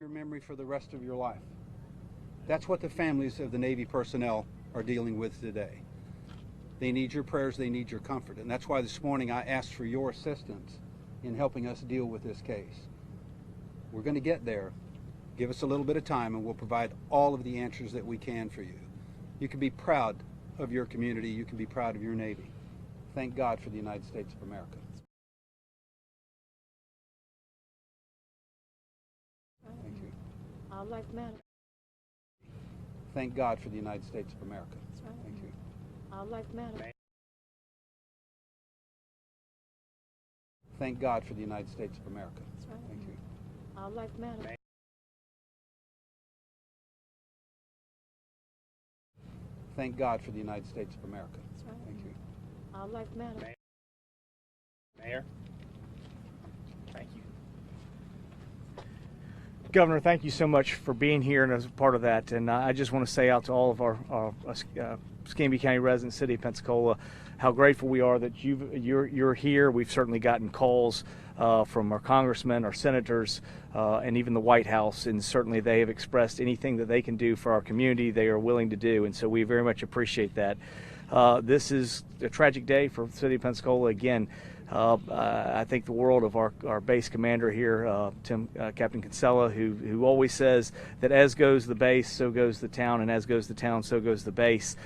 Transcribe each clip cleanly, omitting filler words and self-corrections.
Your memory for the rest of your life. That's what the families of the Navy personnel are dealing with today. They need your prayers, they need your comfort, and that's why this morning I asked for your assistance in helping us deal with this case. We're going to get there. Give us a little bit of time and we'll provide all of the answers that we can for you. You can be proud of your community, you can be proud of your Navy. Thank God for the United States of America. Thank you. All life matters. Thank God for the United States of America. Thank you. All life matters. Thank God for the United States of America. Thank you. All life matters. Thank God for the United States of America. Thank you. All life matters. Mayor, thank you. Governor, thank you so much for being here and as a part of that. And I just want to say out to all of our Escambia County residents, City of Pensacola, how grateful we are that you're here. We've certainly gotten calls from our congressmen, our senators, and even the White House, and certainly they have expressed anything that they can do for our community, they are willing to do, and so we very much appreciate that. This is a tragic day for the City of Pensacola. Again, I think the world of our base commander here, Captain Kinsella, who always says that as goes the base, so goes the town, and as goes the town, so goes the base.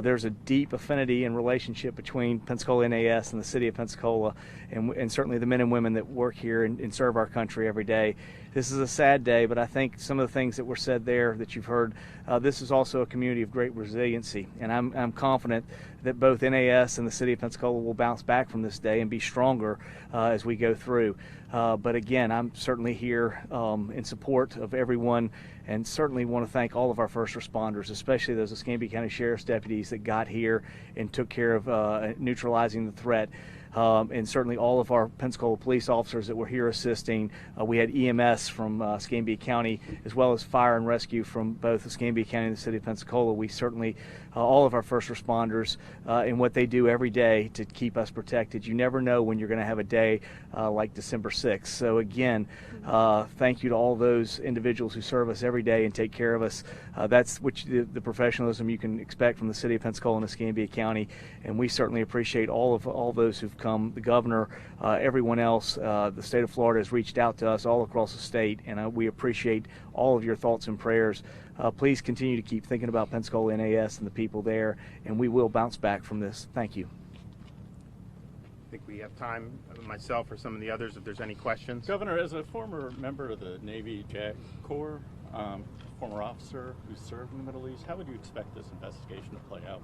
There's a deep affinity and relationship between Pensacola NAS and the City of Pensacola, and certainly the men and women that work here and serve our country every day. This is a sad day, but I think some of the things that were said there that you've heard, this is also a community of great resiliency, and I'm confident that both NAS and the City of Pensacola will bounce back from this day and be stronger as we go through. But again, I'm certainly here in support of everyone, and certainly want to thank all of our first responders, especially those Escambia County Sheriff's deputies that got here and took care of neutralizing the threat. And certainly all of our Pensacola police officers that were here assisting. We had EMS from Escambia County, as well as fire and rescue from both Escambia County and the City of Pensacola. We certainly, all of our first responders, and what they do every day to keep us protected. You never know when you're going to have a day like December 6th. So again, thank you to all those individuals who serve us every day and take care of us. That's the professionalism you can expect from the City of Pensacola and Escambia County, and we certainly appreciate all those who've come. The governor, everyone else, the state of Florida has reached out to us all across the state, and we appreciate all of your thoughts and prayers. Please continue to keep thinking about Pensacola NAS and the people there, and we will bounce back from this. Thank you. I think we have time, myself or some of the others, if there's any questions. Governor, as a former member of the Navy JAG Corps, former officer who served in the Middle East, how would you expect this investigation to play out?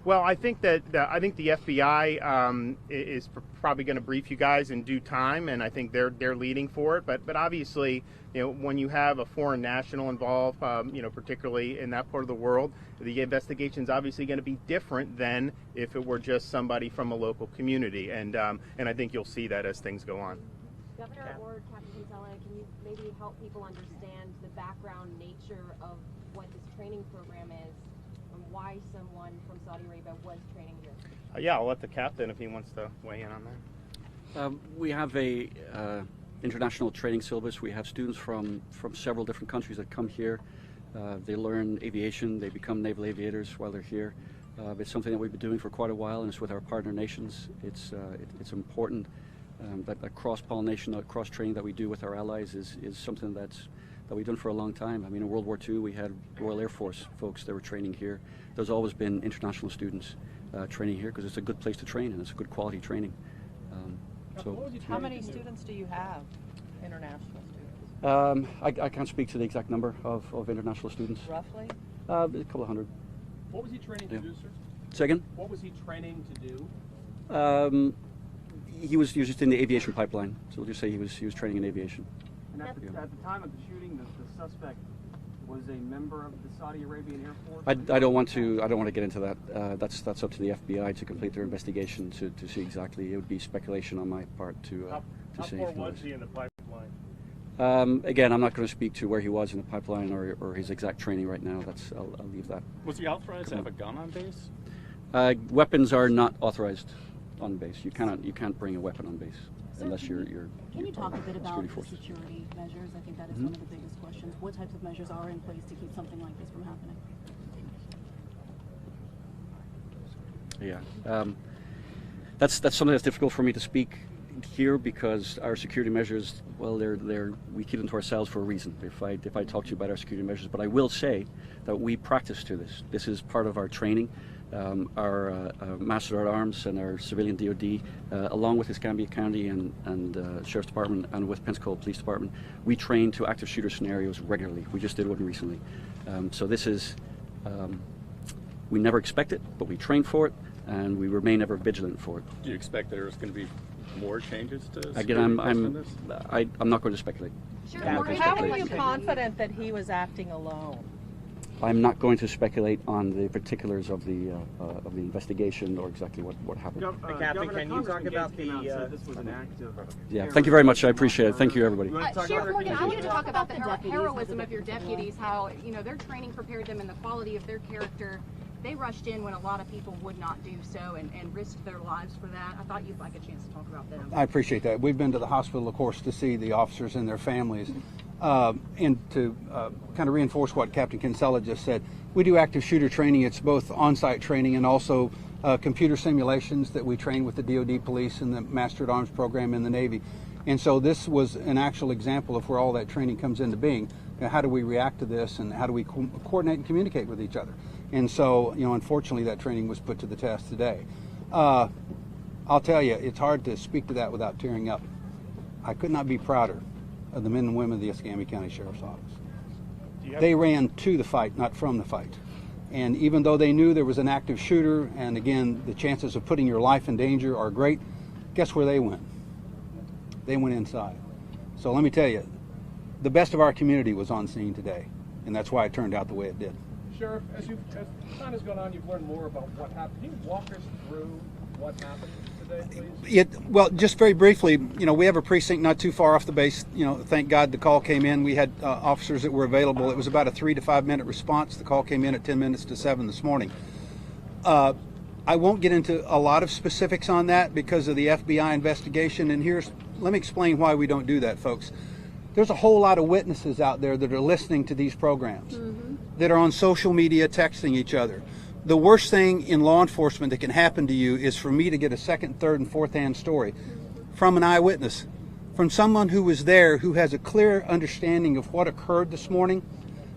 Well, I think that the FBI is probably going to brief you guys in due time, and I think they're leading for it. But obviously, when you have a foreign national involved, particularly in that part of the world, the investigation is obviously going to be different than if it were just somebody from a local community, and I think you'll see that as things go on. Governor or Captain Kinsella, can you maybe help people understand the background nature of what this training program is? Why someone from Saudi Arabia was training here? Yeah, I'll let the captain, if he wants to weigh in on that. We have a international training syllabus. We have students from several different countries that come here. They learn aviation. They become naval aviators while they're here. It's something that we've been doing for quite a while, and it's with our partner nations. It's important that cross-pollination, that cross-training that we do with our allies is something that we've done for a long time. I mean, in World War II, we had Royal Air Force folks that were training here. There's always been international students training here because it's a good place to train and it's a good quality training. How many students do you have, international students? I can't speak to the exact number of international students. Roughly? A couple of hundred. What was he training to do, sir? Say again? What was he training to do? He was just in the aviation pipeline, so we'll just say he was training in aviation. And at the time of the shooting, the suspect was a member of the Saudi Arabian Air Force? I don't want to get into that. That's up to the FBI to complete their investigation to see exactly. It would be speculation on my part to say. How far was he in the pipeline? Again, I'm not going to speak to where he was in the pipeline or his exact training right now. I'll leave that. Was he authorized to have a gun on base? Weapons are not authorized on base. You can't bring a weapon on base. unless you're Can you talk a bit about security the forces. security measures? I think that is one of the biggest questions. What types of measures are in place to keep something like this from happening? Yeah, that's something that's difficult for me to speak here because our security measures, well, we keep them to ourselves for a reason. If I talk to you about our security measures, but I will say that we practice to this. This is part of our training. Our Master at Arms and our civilian DoD, along with Escambia County and Sheriff's Department and with Pensacola Police Department, we train to active shooter scenarios regularly. We just did one recently. So this is, we never expect it, but we train for it, and we remain ever vigilant for it. Do you expect there's going to be more changes to Again, I'm not going to speculate. Sure. How are you confident that he was acting alone? I'm not going to speculate on the particulars of the investigation or exactly what happened. Captain, can you talk about this was an act of... Yeah, thank you very much. I appreciate it. Thank you, everybody. Sheriff Morgan, I wanted to talk about the heroism of your deputies, how, their training prepared them and the quality of their character. They rushed in when a lot of people would not do so and risked their lives for that. I thought you'd like a chance to talk about them. I appreciate that. We've been to the hospital, of course, to see the officers and their families. And to kind of reinforce what Captain Kinsella just said, we do active shooter training. It's both on-site training and also computer simulations that we train with the DoD police and the Master at Arms program in the Navy. And so this was an actual example of where all that training comes into being. How do we react to this, and how do we coordinate and communicate with each other? And so, unfortunately, that training was put to the test today. I'll tell you, it's hard to speak to that without tearing up. I could not be prouder of the men and women of the Escambia County Sheriff's Office. They ran to the fight, not from the fight. And even though they knew there was an active shooter, and again, the chances of putting your life in danger are great, guess where they went? They went inside. So let me tell you, the best of our community was on scene today, and that's why it turned out the way it did. Sheriff, as time has gone on, you've learned more about what happened. Can you walk us through what happened today, please? Well, just very briefly, we have a precinct not too far off the base. Thank God the call came in. We had officers that were available. It was about a 3 to 5 minute response. The call came in at 10 minutes to 7 this morning. I won't get into a lot of specifics on that because of the FBI investigation. And let me explain why we don't do that, folks. There's a whole lot of witnesses out there that are listening to these programs, that are on social media texting each other. The worst thing in law enforcement that can happen to you is for me to get a second, third, and fourth-hand story from an eyewitness, from someone who was there, who has a clear understanding of what occurred this morning,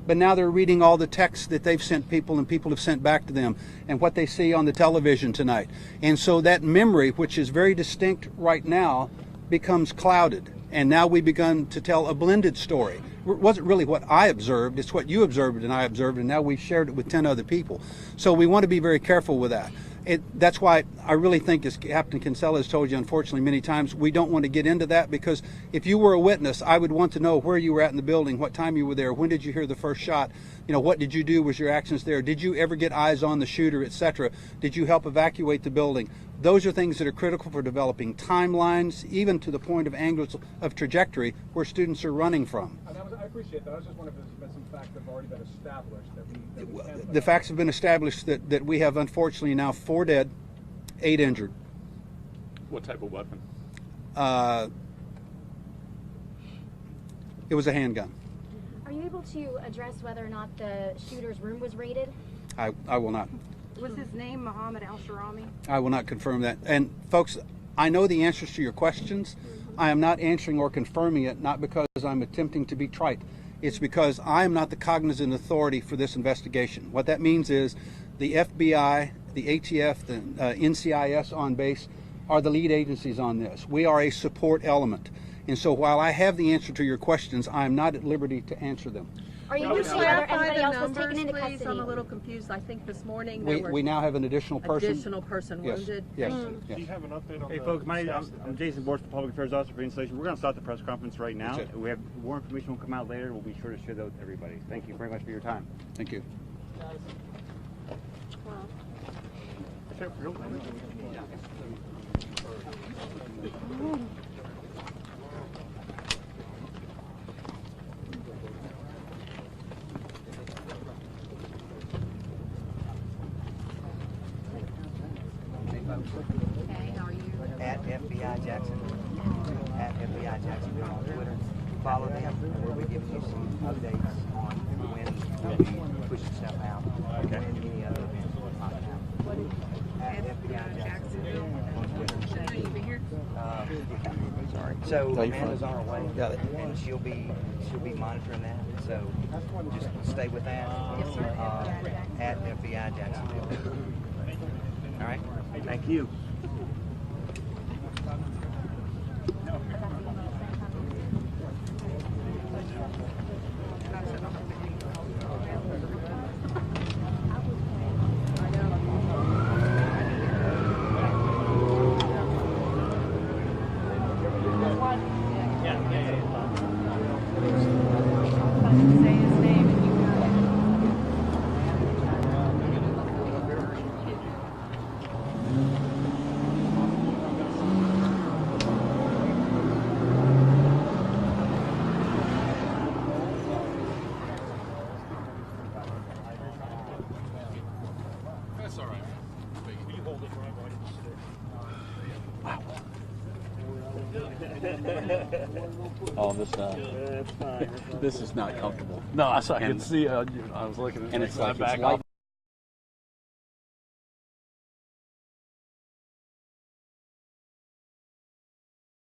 but now they're reading all the texts that they've sent people and people have sent back to them and what they see on the television tonight. And so that memory, which is very distinct right now, becomes clouded. And now we've begun to tell a blended story. It wasn't really what I observed, it's what you observed and I observed, and now we've shared it with 10 other people. So we want to be very careful with that. That's why I really think, as Captain Kinsella has told you, unfortunately, many times, we don't want to get into that, because if you were a witness, I would want to know where you were at in the building, what time you were there, when did you hear the first shot, what did you do, was your actions there, did you ever get eyes on the shooter, etc., did you help evacuate the building? Those are things that are critical for developing timelines, even to the point of angles of trajectory where students are running from. I appreciate that. I was just wondering if there's been some facts that have already been established that we The facts have been established that we have, unfortunately, now 4 dead, 8 injured. What type of weapon? It was a handgun. Are you able to address whether or not the shooter's room was raided? I will not. Was his name Muhammad Al-Sharami? I will not confirm that. And folks, I know the answers to your questions. I am not answering or confirming it, not because I'm attempting to be trite. It's because I am not the cognizant authority for this investigation. What that means is the FBI, the ATF, the NCIS on base are the lead agencies on this. We are a support element. And so while I have the answer to your questions, I am not at liberty to answer them. Are you able to see whether anybody else was taken into please? custody? I'm a little confused. I think this morning We now have an additional person. Yes. Wounded. Yes. Do you have an update on Hey folks, I'm Jason Borst, Public Affairs Officer for the installation. We're going to start the press conference right now. We have more information will come out later. We'll be sure to share that with everybody. Thank you very much for your time. Thank you. Hey, how are you? At FBI Jackson. at FBI Jacksonville on Twitter. Follow them, and we'll be giving you some updates on when we'll be pushing stuff out, and when any other events will be popping out. At FBI Jacksonville on Twitter. Sorry. So Amanda's on her way, and she'll be monitoring that. So just stay with that at FBI Jacksonville. All right. Thank you. That's all right. You hold it right Oh, this That's fine. this is not comfortable. No, I can see. I was looking at it. And it's like back it's light.